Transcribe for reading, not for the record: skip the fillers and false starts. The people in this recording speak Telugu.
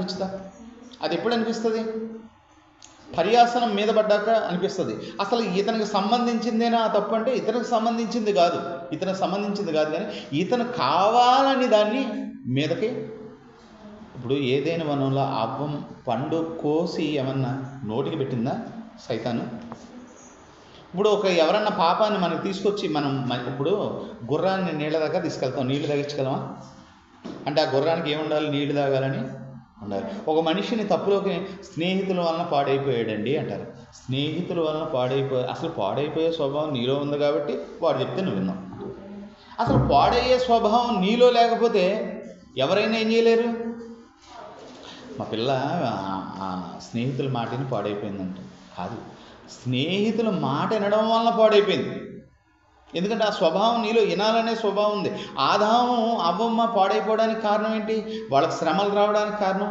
అనిపించదా? అది ఎప్పుడు అనిపిస్తుంది? పర్యాసనం మీద పడ్డాక అనిపిస్తుంది. అసలు ఇతనికి సంబంధించిందేనా ఆ తప్పు అంటే ఇతనికి సంబంధించింది కాదు కానీ ఇతను కావాలని దాన్ని మీదకి. ఇప్పుడు ఏదైనా వనంలో అవ్వం పండు కోసి ఏమన్నా నోటికి పెట్టిందా సైతాను? ఇప్పుడు ఎవరన్నా పాపాన్ని మనకు తీసుకొచ్చి ఇప్పుడు గుర్రాన్ని నీళ్ళ దగ్గర తీసుకెళ్తాం, నీళ్లు తాగించగలమా? అంటే ఆ గుర్రానికి ఏముండాలి? నీళ్లు తాగాలని ఉండాలి. ఒక మనిషిని తప్పులోకి స్నేహితుల వలన పాడైపోయాడండి అంటారు. స్నేహితుల వలన అసలు పాడైపోయే స్వభావం నీలో ఉంది కాబట్టి వాడు చెప్తే నువ్వు విన్నావు. అసలు పాడయ్యే స్వభావం నీలో లేకపోతే ఎవరైనా ఏం చేయలేరు. మా పిల్ల స్నేహితుల మాటని పాడైపోయిందంట. కాదు, స్నేహితుల మాట వినడం వలన పాడైపోయింది. ఎందుకంటే ఆ స్వభావం నీలో వినాలనే స్వభావం ఉంది. ఆదాము అవ్వమ్మ పాడైపోవడానికి కారణం ఏంటి? వాళ్ళకి శ్రమలు రావడానికి కారణం